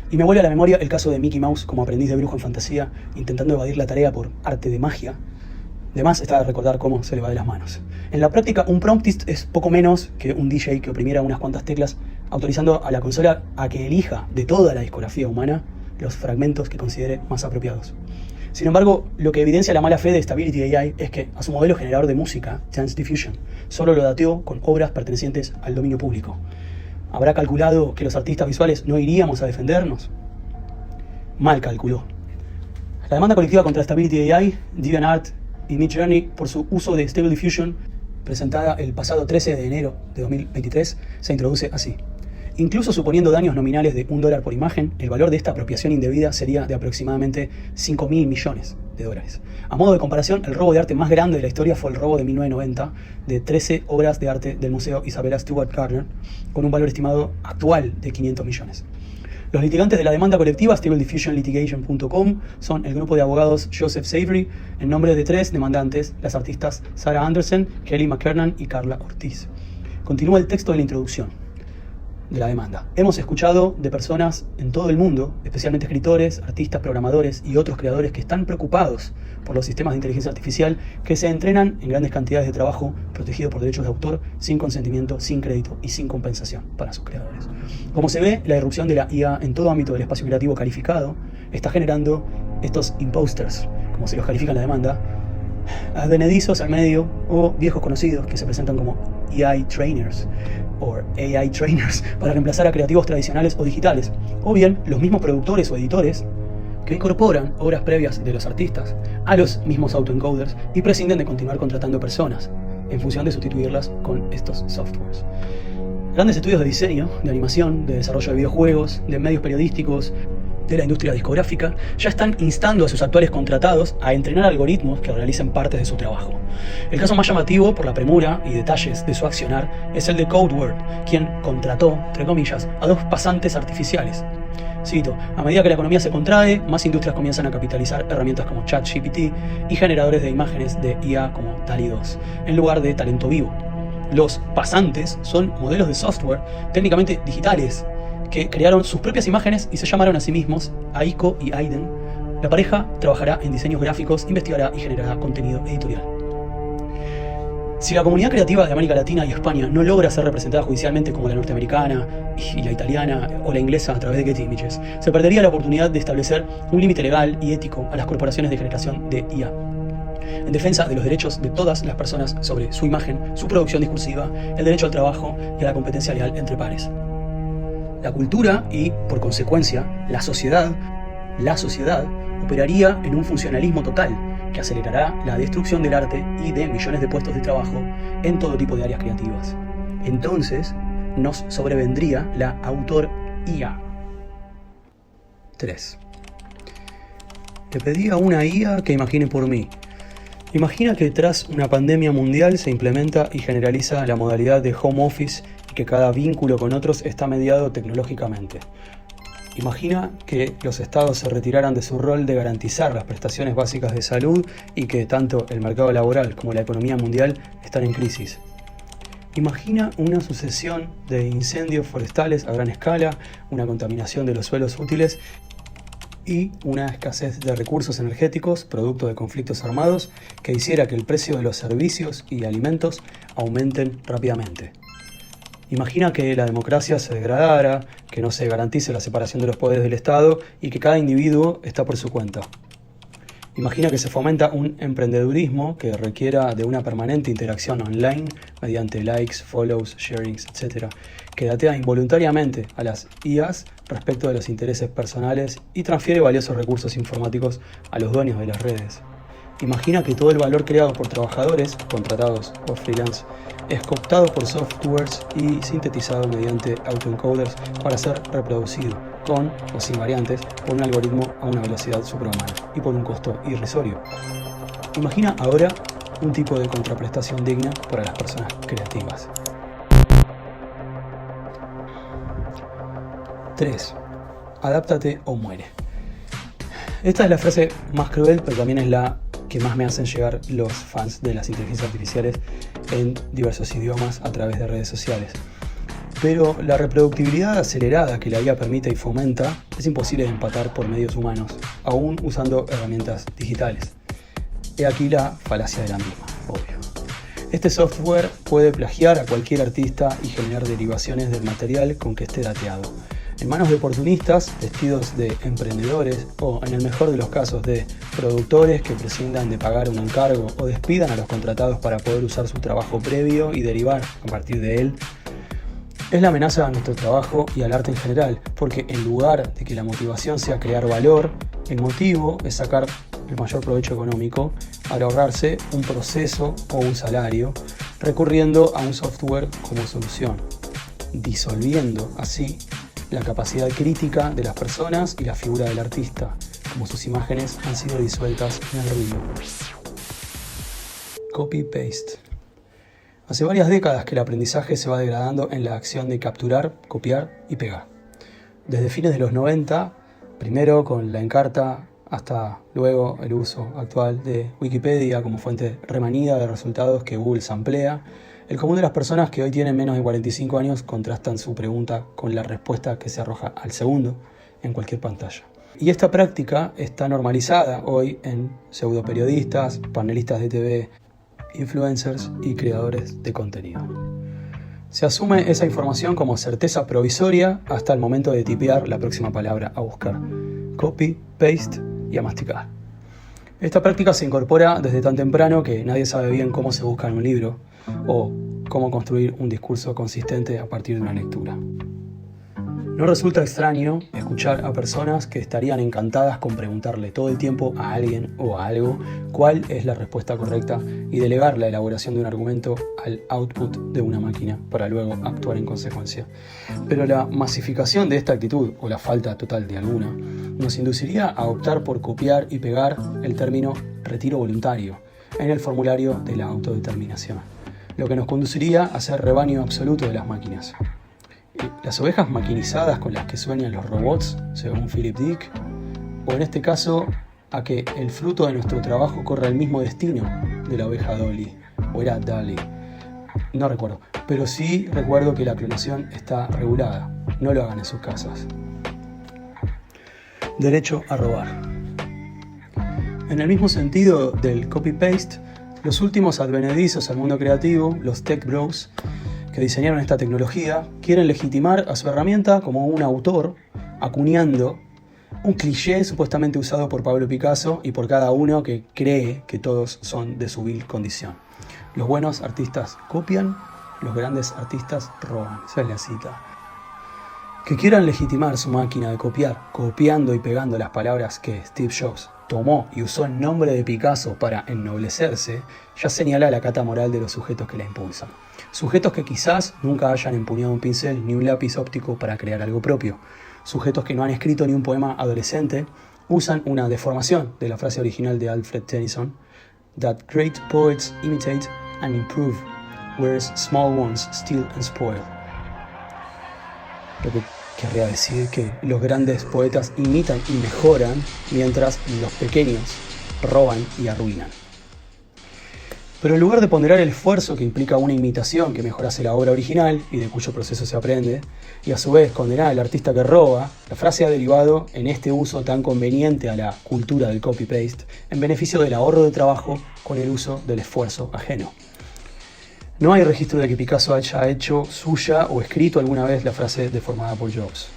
Speaker 1: Y me vuelve a la memoria el caso de Mickey Mouse como aprendiz de brujo en fantasía, intentando evadir la tarea por arte de magia. De más está recordar cómo se le va de las manos. En la práctica, un promptist es poco menos que un DJ que oprimiera unas cuantas teclas, autorizando a la consola a que elija de toda la discografía humana los fragmentos que considere más apropiados. Sin embargo, lo que evidencia la mala fe de Stability AI es que a su modelo generador de música, Chance Diffusion, solo lo dateó con obras pertenecientes al dominio público. ¿Habrá calculado que los artistas visuales no iríamos a defendernos? Mal calculó. La demanda colectiva contra Stability AI, DeviantArt y Midjourney por su uso de Stable Diffusion, presentada el pasado 13 de enero de 2023, se introduce así. Incluso suponiendo daños nominales de $1 por imagen, el valor de esta apropiación indebida sería de aproximadamente $5.000 millones. A modo de comparación, el robo de arte más grande de la historia fue el robo de 1990 de 13 obras de arte del Museo Isabella Stewart Gardner, con un valor estimado actual de 500 millones. Los litigantes de la demanda colectiva, StableDiffusionLitigation.com, son el grupo de abogados Joseph Savory, en nombre de 3 demandantes, las artistas Sarah Anderson, Kelly McKernan y Carla Ortiz. Continúa el texto de la introducción de la demanda. Hemos escuchado de personas en todo el mundo, especialmente escritores, artistas, programadores y otros creadores que están preocupados por los sistemas de inteligencia artificial que se entrenan en grandes cantidades de trabajo protegido por derechos de autor, sin consentimiento, sin crédito y sin compensación para sus creadores. Como se ve, la irrupción de la IA en todo ámbito del espacio creativo calificado está generando estos imposters, como se los califica en la demanda, advenedizos al medio o viejos conocidos que se presentan como AI trainers o AI trainers para reemplazar a creativos tradicionales o digitales, o bien los mismos productores o editores que incorporan obras previas de los artistas a los mismos autoencoders y prescinden de continuar contratando personas en función de sustituirlas con estos softwares. Grandes estudios de diseño, de animación, de desarrollo de videojuegos, de medios periodísticos, de la industria discográfica, ya están instando a sus actuales contratados a entrenar algoritmos que realicen partes de su trabajo. El caso más llamativo, por la premura y detalles de su accionar, es el de CodeWord, quien contrató, entre comillas, a 2 pasantes artificiales. Cito: a medida que la economía se contrae, más industrias comienzan a capitalizar herramientas como ChatGPT y generadores de imágenes de IA como DALL-E 2, en lugar de talento vivo. Los pasantes son modelos de software técnicamente digitales que crearon sus propias imágenes y se llamaron a sí mismos Aiko y Aiden. La pareja trabajará en diseños gráficos, investigará y generará contenido editorial. Si la comunidad creativa de América Latina y España no logra ser representada judicialmente como la norteamericana y la italiana o la inglesa a través de Getty Images, se perdería la oportunidad de establecer un límite legal y ético a las corporaciones de generación de IA, en defensa de los derechos de todas las personas sobre su imagen, su producción discursiva, el derecho al trabajo y a la competencia leal entre pares. La cultura y, por consecuencia, la sociedad operaría en un funcionalismo total que acelerará la destrucción del arte y de millones de puestos de trabajo en todo tipo de áreas creativas. Entonces, nos sobrevendría la autor-IA. 3. Le pedí a una IA que imagine por mí. Imagina que tras una pandemia mundial se implementa y generaliza la modalidad de home office y que cada vínculo con otros está mediado tecnológicamente. Imagina que los estados se retiraran de su rol de garantizar las prestaciones básicas de salud y que tanto el mercado laboral como la economía mundial están en crisis. Imagina una sucesión de incendios forestales a gran escala, una contaminación de los suelos útiles y una escasez de recursos energéticos producto de conflictos armados que hiciera que el precio de los servicios y alimentos aumenten rápidamente. Imagina que la democracia se degradara, que no se garantice la separación de los poderes del Estado y que cada individuo está por su cuenta. Imagina que se fomenta un emprendedurismo que requiera de una permanente interacción online mediante likes, follows, sharings, etc., que datea involuntariamente a las IAs respecto de los intereses personales y transfiere valiosos recursos informáticos a los dueños de las redes. Imagina que todo el valor creado por trabajadores, contratados o freelance, es cooptado por softwares y sintetizado mediante autoencoders para ser reproducido, con o sin variantes, por un algoritmo a una velocidad suprahumana y por un costo irrisorio. Imagina ahora un tipo de contraprestación digna para las personas creativas. 3. Adáptate o muere. Esta es la frase más cruel, pero también es la que más me hacen llegar los fans de las inteligencias artificiales en diversos idiomas a través de redes sociales. Pero la reproductibilidad acelerada que la IA permite y fomenta es imposible de empatar por medios humanos, aún usando herramientas digitales. He aquí la falacia de la misma, obvio. Este software puede plagiar a cualquier artista y generar derivaciones del material con que esté dateado. En manos de oportunistas, vestidos de emprendedores o, en el mejor de los casos, de productores que prescindan de pagar un encargo o despidan a los contratados para poder usar su trabajo previo y derivar a partir de él, es la amenaza a nuestro trabajo y al arte en general, porque en lugar de que la motivación sea crear valor, el motivo es sacar el mayor provecho económico al ahorrarse un proceso o un salario, recurriendo a un software como solución, disolviendo así la capacidad crítica de las personas y la figura del artista, como sus imágenes han sido disueltas en el ruido. Copy-paste. Hace varias décadas que el aprendizaje se va degradando en la acción de capturar, copiar y pegar. Desde fines de los 90, primero con la Encarta, hasta luego el uso actual de Wikipedia como fuente remanida de resultados que Google samplea, el común de las personas que hoy tienen menos de 45 años contrastan su pregunta con la respuesta que se arroja al segundo en cualquier pantalla. Y esta práctica está normalizada hoy en pseudoperiodistas, panelistas de TV, influencers y creadores de contenido. Se asume esa información como certeza provisoria hasta el momento de tipear la próxima palabra a buscar. Copy, paste y a masticar. Esta práctica se incorpora desde tan temprano que nadie sabe bien cómo se busca en un libro o cómo construir un discurso consistente a partir de una lectura. No resulta extraño escuchar a personas que estarían encantadas con preguntarle todo el tiempo a alguien o a algo cuál es la respuesta correcta y delegar la elaboración de un argumento al output de una máquina para luego actuar en consecuencia. Pero la masificación de esta actitud, o la falta total de alguna, nos induciría a optar por copiar y pegar el término retiro voluntario en el formulario de la autodeterminación, lo que nos conduciría a ser rebaño absoluto de las máquinas. Las ovejas maquinizadas con las que sueñan los robots, según Philip Dick, o en este caso, a que el fruto de nuestro trabajo corra el mismo destino de la oveja Dolly, o era Dolly, no recuerdo, pero sí recuerdo que la clonación está regulada, no lo hagan en sus casas. Derecho a robar. En el mismo sentido del copy-paste, los últimos advenedizos al mundo creativo, los tech bros, que diseñaron esta tecnología, quieren legitimar a su herramienta como un autor, acuñando un cliché supuestamente usado por Pablo Picasso y por cada uno que cree que todos son de su vil condición. Los buenos artistas copian, los grandes artistas roban. Esa es la cita. Que quieran legitimar su máquina de copiar, copiando y pegando las palabras que Steve Jobs tomó y usó el nombre de Picasso para ennoblecerse, ya señala la cata moral de los sujetos que la impulsan. Sujetos que quizás nunca hayan empuñado un pincel ni un lápiz óptico para crear algo propio. Sujetos que no han escrito ni un poema adolescente, usan una deformación de la frase original de Alfred Tennyson, "That great poets imitate and improve, whereas small ones steal and spoil". Lo que querría decir que los grandes poetas imitan y mejoran, mientras los pequeños roban y arruinan. Pero en lugar de ponderar el esfuerzo que implica una imitación que mejorase la obra original y de cuyo proceso se aprende, y a su vez condenar al artista que roba, la frase ha derivado en este uso tan conveniente a la cultura del copy-paste en beneficio del ahorro de trabajo con el uso del esfuerzo ajeno. No hay registro de que Picasso haya hecho suya o escrito alguna vez la frase deformada por Jobs.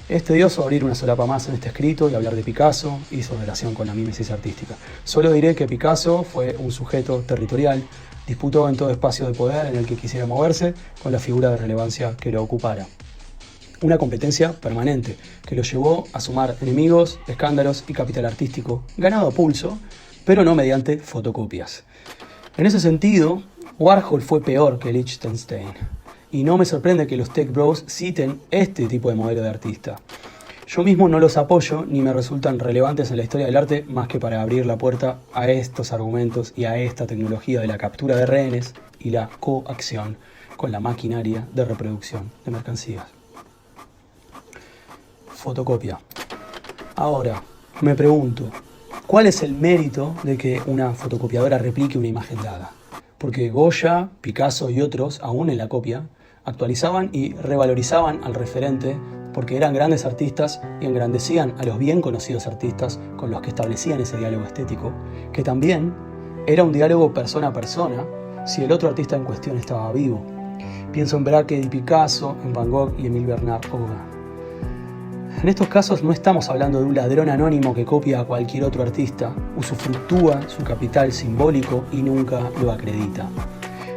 Speaker 1: Es tedioso abrir una solapa más en este escrito y hablar de Picasso y su relación con la mímesis artística. Solo diré que Picasso fue un sujeto territorial, disputó en todo espacio de poder en el que quisiera moverse con la figura de relevancia que lo ocupara. Una competencia permanente que lo llevó a sumar enemigos, escándalos y capital artístico ganado a pulso, pero no mediante fotocopias. En ese sentido, Warhol fue peor que Lichtenstein, y no me sorprende que los Tech Bros citen este tipo de modelo de artista. Yo mismo no los apoyo ni me resultan relevantes en la historia del arte más que para abrir la puerta a estos argumentos y a esta tecnología de la captura de rehenes y la coacción con la maquinaria de reproducción de mercancías. Fotocopia. Ahora, me pregunto, ¿cuál es el mérito de que una fotocopiadora replique una imagen dada? Porque Goya, Picasso y otros, aún en la copia, actualizaban y revalorizaban al referente porque eran grandes artistas y engrandecían a los bien conocidos artistas con los que establecían ese diálogo estético, que también era un diálogo persona a persona si el otro artista en cuestión estaba vivo. Pienso en Braque y Picasso, en Van Gogh y Emile Bernard Hogan. En estos casos no estamos hablando de un ladrón anónimo que copia a cualquier otro artista, usufructúa su capital simbólico y nunca lo acredita.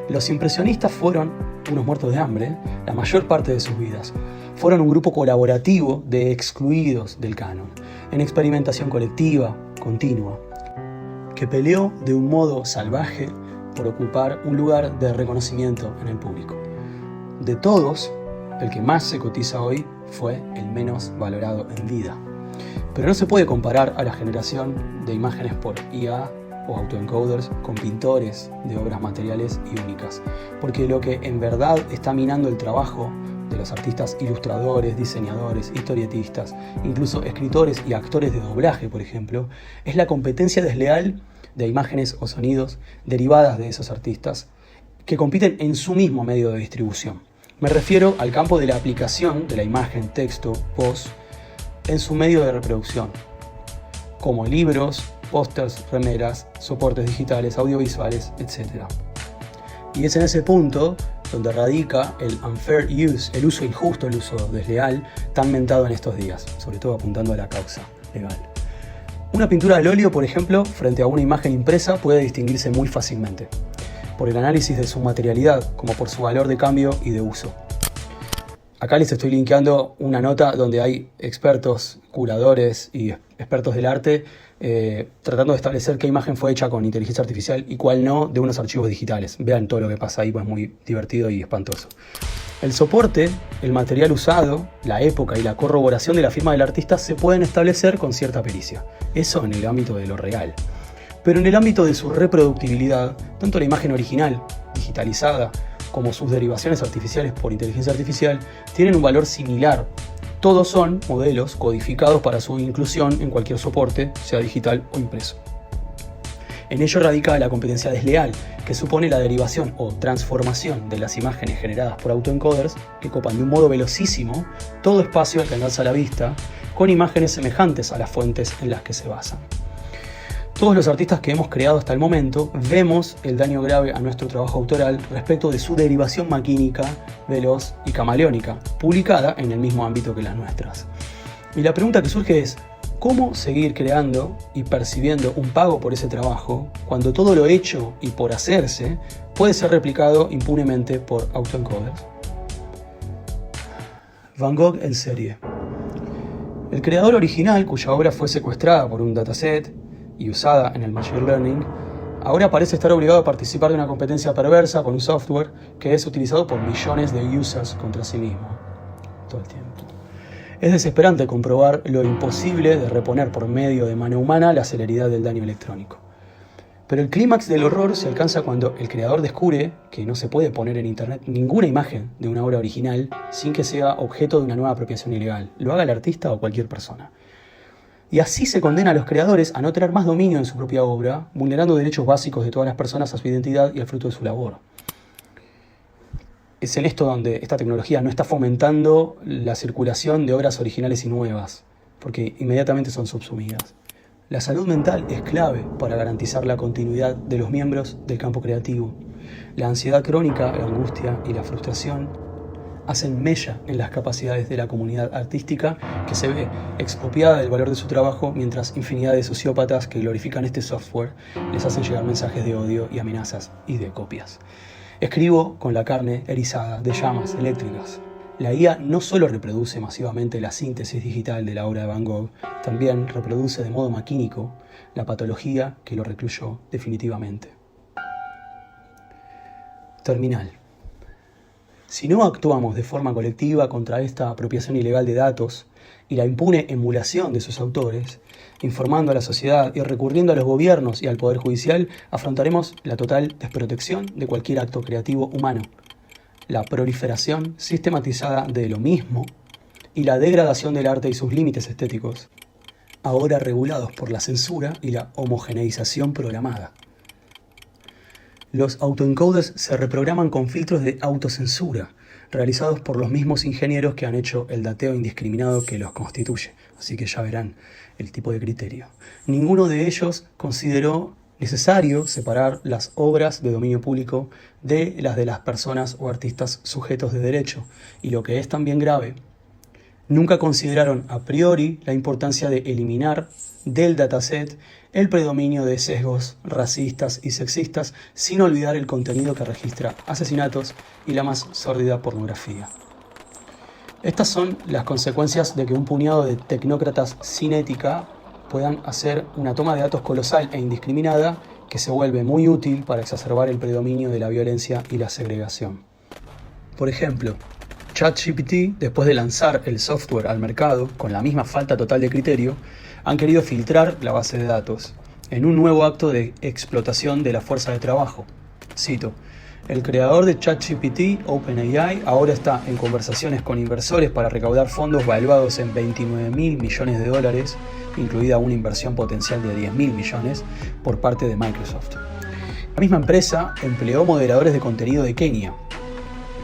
Speaker 1: Los impresionistas fueron unos muertos de hambre la mayor parte de sus vidas. Fueron un grupo colaborativo de excluidos del canon, en experimentación colectiva, continua, que peleó de un modo salvaje por ocupar un lugar de reconocimiento en el público. De todos, el que más se cotiza hoy fue el menos valorado en vida. Pero no se puede comparar a la generación de imágenes por IA o autoencoders con pintores de obras materiales y únicas, porque lo que en verdad está minando el trabajo de los artistas ilustradores, diseñadores, historietistas, incluso escritores y actores de doblaje, por ejemplo, es la competencia desleal de imágenes o sonidos derivadas de esos artistas que compiten en su mismo medio de distribución. Me refiero al campo de la aplicación de la imagen, texto, voz en su medio de reproducción, como libros, pósters, remeras, soportes digitales, audiovisuales, etc. Y es en ese punto donde radica el unfair use, el uso injusto, el uso desleal, tan mentado en estos días, sobre todo apuntando a la causa legal. Una pintura al óleo, por ejemplo, frente a una imagen impresa puede distinguirse muy fácilmente, por el análisis de su materialidad, como por su valor de cambio y de uso. Acá les estoy linkeando una nota donde hay expertos, curadores y expertos del arte tratando de establecer qué imagen fue hecha con inteligencia artificial y cuál no de unos archivos digitales. Vean todo lo que pasa ahí, pues muy divertido y espantoso. El soporte, el material usado, la época y la corroboración de la firma del artista se pueden establecer con cierta pericia. Eso en el ámbito de lo real. Pero en el ámbito de su reproductibilidad, tanto la imagen original, digitalizada, como sus derivaciones artificiales por inteligencia artificial, tienen un valor similar. Todos son modelos codificados para su inclusión en cualquier soporte, sea digital o impreso. En ello radica la competencia desleal, que supone la derivación o transformación de las imágenes generadas por autoencoders que copan de un modo velocísimo todo espacio al que alcanza la vista, con imágenes semejantes a las fuentes en las que se basan. Todos los artistas que hemos creado hasta el momento vemos el daño grave a nuestro trabajo autoral respecto de su derivación maquínica, veloz y camaleónica, publicada en el mismo ámbito que las nuestras. Y la pregunta que surge es, ¿cómo seguir creando y percibiendo un pago por ese trabajo cuando todo lo hecho y por hacerse puede ser replicado impunemente por autoencoders? Van Gogh en serie. El creador original, cuya obra fue secuestrada por un dataset y usada en el Machine Learning, ahora parece estar obligado a participar de una competencia perversa con un software que es utilizado por millones de users contra sí mismo, todo el tiempo. Es desesperante comprobar lo imposible de reponer por medio de mano humana la celeridad del daño electrónico. Pero el clímax del horror se alcanza cuando el creador descubre que no se puede poner en internet ninguna imagen de una obra original sin que sea objeto de una nueva apropiación ilegal, lo haga el artista o cualquier persona. Y así se condena a los creadores a no tener más dominio en su propia obra, vulnerando derechos básicos de todas las personas a su identidad y al fruto de su labor. Es en esto donde esta tecnología no está fomentando la circulación de obras originales y nuevas, porque inmediatamente son subsumidas. La salud mental es clave para garantizar la continuidad de los miembros del campo creativo. La ansiedad crónica, la angustia y la frustración hacen mella en las capacidades de la comunidad artística que se ve expropiada del valor de su trabajo mientras infinidad de sociópatas que glorifican este software les hacen llegar mensajes de odio y amenazas y de copias. Escribo con la carne erizada de llamas eléctricas. La IA no solo reproduce masivamente la síntesis digital de la obra de Van Gogh, también reproduce de modo maquínico la patología que lo recluyó definitivamente. Terminal. Si no actuamos de forma colectiva contra esta apropiación ilegal de datos y la impune emulación de sus autores, informando a la sociedad y recurriendo a los gobiernos y al Poder Judicial, afrontaremos la total desprotección de cualquier acto creativo humano, la proliferación sistematizada de lo mismo y la degradación del arte y sus límites estéticos, ahora regulados por la censura y la homogeneización programada. Los autoencoders se reprograman con filtros de autocensura, realizados por los mismos ingenieros que han hecho el dateo indiscriminado que los constituye, así que ya verán el tipo de criterio. Ninguno de ellos consideró necesario separar las obras de dominio público de las personas o artistas sujetos de derecho, y lo que es también grave, nunca consideraron a priori la importancia de eliminar del dataset el predominio de sesgos racistas y sexistas, sin olvidar el contenido que registra asesinatos y la más sórdida pornografía. Estas son las consecuencias de que un puñado de tecnócratas sin ética puedan hacer una toma de datos colosal e indiscriminada que se vuelve muy útil para exacerbar el predominio de la violencia y la segregación. Por ejemplo, ChatGPT, después de lanzar el software al mercado con la misma falta total de criterio, han querido filtrar la base de datos en un nuevo acto de explotación de la fuerza de trabajo. Cito: el creador de ChatGPT, OpenAI, ahora está en conversaciones con inversores para recaudar fondos valuados en $29.000 millones, incluida una inversión potencial de $10.000 millones por parte de Microsoft. La misma empresa empleó moderadores de contenido de Kenia,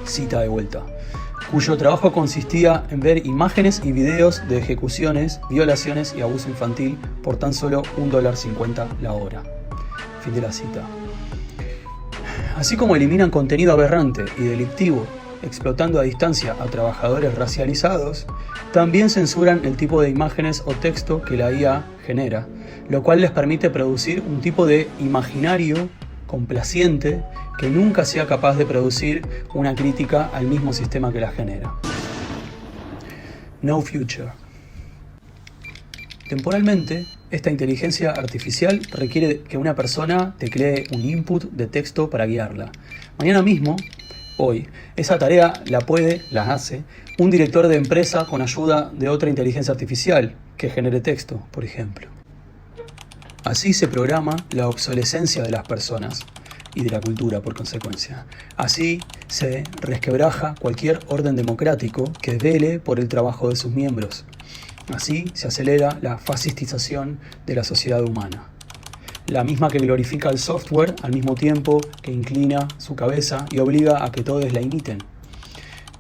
Speaker 1: cita de vuelta, cuyo trabajo consistía en ver imágenes y videos de ejecuciones, violaciones y abuso infantil por tan solo $1.50 la hora. Fin de la cita. Así como eliminan contenido aberrante y delictivo, explotando a distancia a trabajadores racializados, también censuran el tipo de imágenes o texto que la IA genera, lo cual les permite producir un tipo de imaginario complaciente que nunca sea capaz de producir una crítica al mismo sistema que la genera. No future. Temporalmente, esta inteligencia artificial requiere que una persona teclee un input de texto para guiarla. Mañana mismo, hoy, esa tarea la hace un director de empresa con ayuda de otra inteligencia artificial que genere texto, por ejemplo. Así se programa la obsolescencia de las personas y de la cultura, por consecuencia. Así se resquebraja cualquier orden democrático que vele por el trabajo de sus miembros. Así se acelera la fascistización de la sociedad humana, la misma que glorifica el software al mismo tiempo que inclina su cabeza y obliga a que todos la imiten.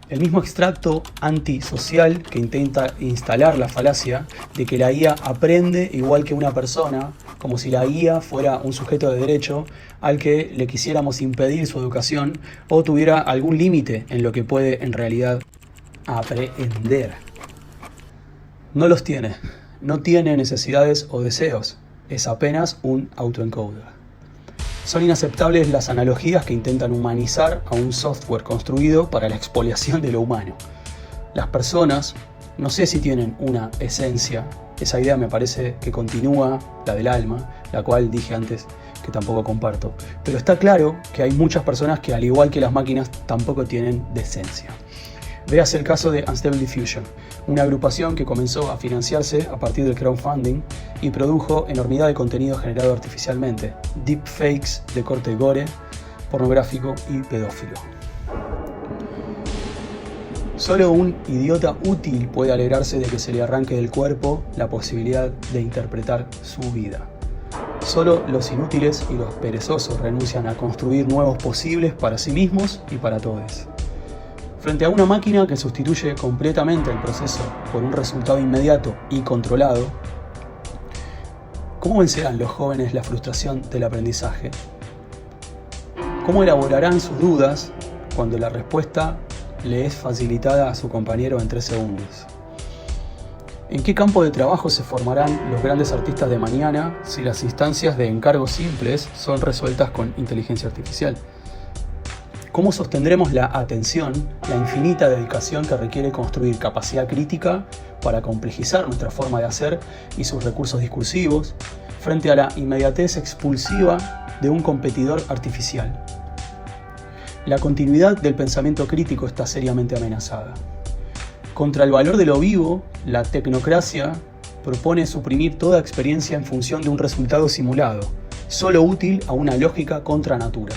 Speaker 1: El mismo extracto antisocial que intenta instalar la falacia de que la IA aprende igual que una persona, como si la IA fuera un sujeto de derecho al que le quisiéramos impedir su educación o tuviera algún límite en lo que puede en realidad aprender. No los tiene, no tiene necesidades o deseos, es apenas un autoencoder. Son inaceptables las analogías que intentan humanizar a un software construido para la expoliación de lo humano. Las personas, no sé si tienen una esencia, esa idea me parece que continúa la del alma, la cual dije antes que tampoco comparto, pero está claro que hay muchas personas que, al igual que las máquinas, tampoco tienen decencia. Véase el caso de Unstable Diffusion, una agrupación que comenzó a financiarse a partir del crowdfunding y produjo enormidad de contenido generado artificialmente, deepfakes de corte gore, pornográfico y pedófilo. Solo un idiota útil puede alegrarse de que se le arranque del cuerpo la posibilidad de interpretar su vida. Solo los inútiles y los perezosos renuncian a construir nuevos posibles para sí mismos y para todos. Frente a una máquina que sustituye completamente el proceso por un resultado inmediato y controlado, ¿cómo vencerán los jóvenes la frustración del aprendizaje? ¿Cómo elaborarán sus dudas cuando la respuesta le es facilitada a su compañero en 3 segundos? ¿En qué campo de trabajo se formarán los grandes artistas de mañana si las instancias de encargos simples son resueltas con inteligencia artificial? ¿Cómo sostendremos la atención, la infinita dedicación que requiere construir capacidad crítica para complejizar nuestra forma de hacer y sus recursos discursivos frente a la inmediatez expulsiva de un competidor artificial? La continuidad del pensamiento crítico está seriamente amenazada. Contra el valor de lo vivo, la tecnocracia propone suprimir toda experiencia en función de un resultado simulado, solo útil a una lógica contra natura.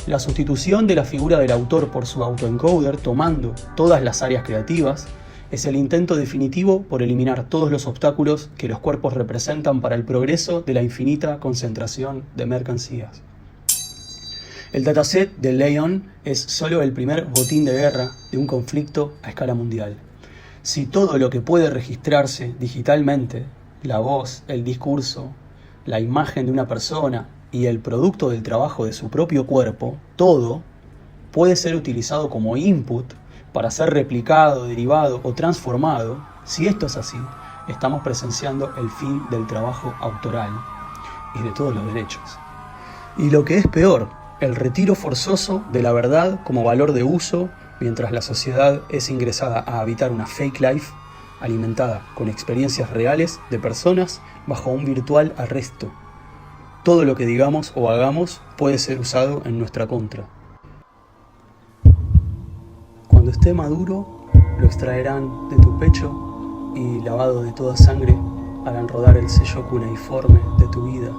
Speaker 1: La sustitución de la figura del autor por su autoencoder, tomando todas las áreas creativas, es el intento definitivo por eliminar todos los obstáculos que los cuerpos representan para el progreso de la infinita concentración de mercancías. El dataset de Leon es solo el primer botín de guerra de un conflicto a escala mundial. Si todo lo que puede registrarse digitalmente, la voz, el discurso, la imagen de una persona y el producto del trabajo de su propio cuerpo, todo puede ser utilizado como input para ser replicado, derivado o transformado, si esto es así, estamos presenciando el fin del trabajo autoral y de todos los derechos. Y lo que es peor, el retiro forzoso de la verdad como valor de uso mientras la sociedad es ingresada a habitar una fake life alimentada con experiencias reales de personas bajo un virtual arresto. Todo lo que digamos o hagamos puede ser usado en nuestra contra. Cuando esté maduro, lo extraerán de tu pecho y, lavado de toda sangre, harán rodar el sello cuneiforme de tu vida,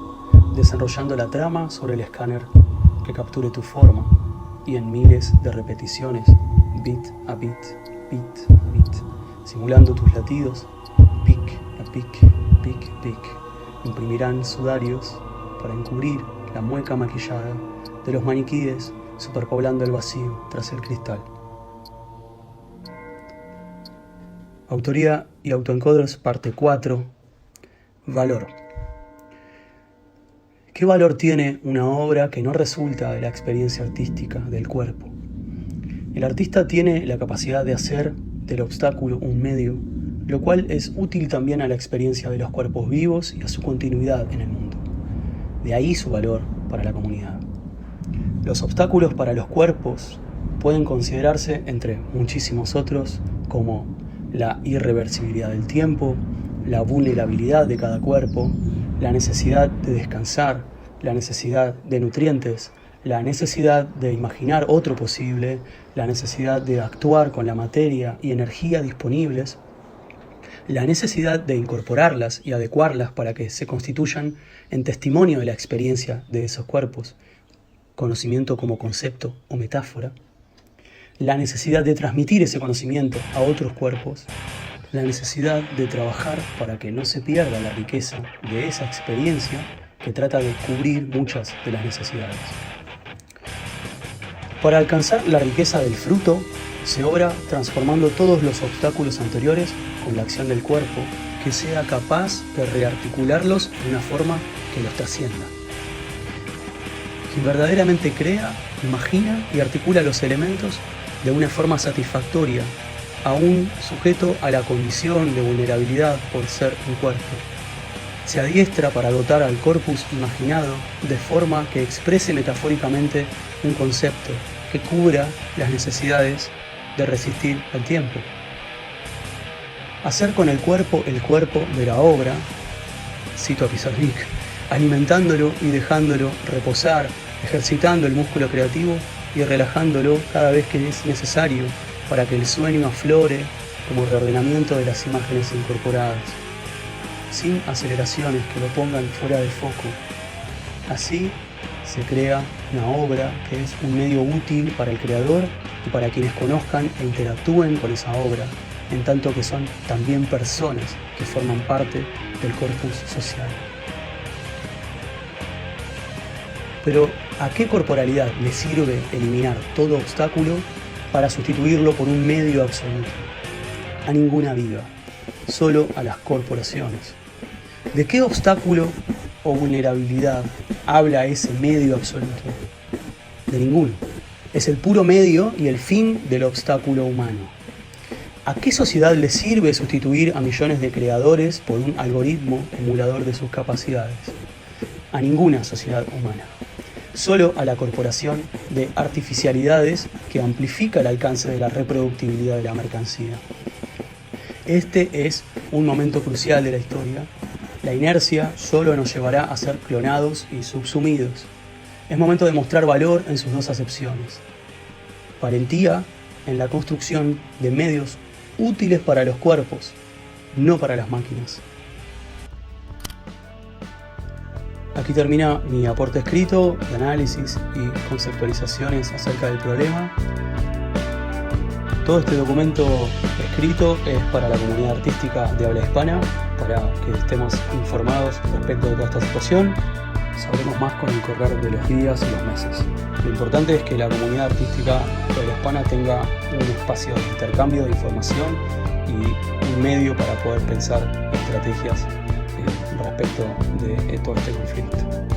Speaker 1: desarrollando la trama sobre el escáner que capture tu forma y en miles de repeticiones, bit a bit, bit a bit, simulando tus latidos, pic a pic, pic, pic, imprimirán sudarios para encubrir la mueca maquillada de los maniquíes superpoblando el vacío tras el cristal. Autoría y autoencoders, parte 4. Valor. ¿Qué valor tiene una obra que no resulta de la experiencia artística del cuerpo? El artista tiene la capacidad de hacer del obstáculo un medio, lo cual es útil también a la experiencia de los cuerpos vivos y a su continuidad en el mundo. De ahí su valor para la comunidad. Los obstáculos para los cuerpos pueden considerarse, entre muchísimos otros, como la irreversibilidad del tiempo, la vulnerabilidad de cada cuerpo, la necesidad de descansar, la necesidad de nutrientes, la necesidad de imaginar otro posible, la necesidad de actuar con la materia y energía disponibles, la necesidad de incorporarlas y adecuarlas para que se constituyan en testimonio de la experiencia de esos cuerpos, conocimiento como concepto o metáfora, la necesidad de transmitir ese conocimiento a otros cuerpos, la necesidad de trabajar para que no se pierda la riqueza de esa experiencia que trata de cubrir muchas de las necesidades. Para alcanzar la riqueza del fruto, se obra transformando todos los obstáculos anteriores con la acción del cuerpo que sea capaz de rearticularlos de una forma que los trascienda. Quien verdaderamente crea, imagina y articula los elementos de una forma satisfactoria, aún sujeto a la condición de vulnerabilidad por ser un cuerpo. Se adiestra para dotar al corpus imaginado de forma que exprese metafóricamente un concepto que cubra las necesidades de resistir al tiempo. Hacer con el cuerpo de la obra, cito a Pizarnik, alimentándolo y dejándolo reposar, ejercitando el músculo creativo y relajándolo cada vez que es necesario para que el sueño aflore como reordenamiento de las imágenes incorporadas, sin aceleraciones que lo pongan fuera de foco. Así se crea una obra que es un medio útil para el creador y para quienes conozcan e interactúen con esa obra, en tanto que son también personas que forman parte del corpus social. Pero, ¿a qué corporalidad le sirve eliminar todo obstáculo para sustituirlo por un medio absoluto? A ninguna viva, solo a las corporaciones. ¿De qué obstáculo o vulnerabilidad habla ese medio absoluto? De ninguno. Es el puro medio y el fin del obstáculo humano. ¿A qué sociedad le sirve sustituir a millones de creadores por un algoritmo emulador de sus capacidades? A ninguna sociedad humana. solo a la corporación de artificialidades que amplifica el alcance de la reproductibilidad de la mercancía. Este es un momento crucial de la historia. La inercia solo nos llevará a ser clonados y subsumidos. Es momento de mostrar valor en sus dos acepciones. Valentía en la construcción de medios útiles para los cuerpos, no para las máquinas. Aquí termina mi aporte escrito de análisis y conceptualizaciones acerca del problema. Todo este documento escrito es para la comunidad artística de habla hispana, para que estemos informados respecto de toda esta situación. Sabremos más con el correr de los días y los meses. Lo importante es que la comunidad artística de habla hispana tenga un espacio de intercambio de información y un medio para poder pensar estrategias respecto de todo este conflicto.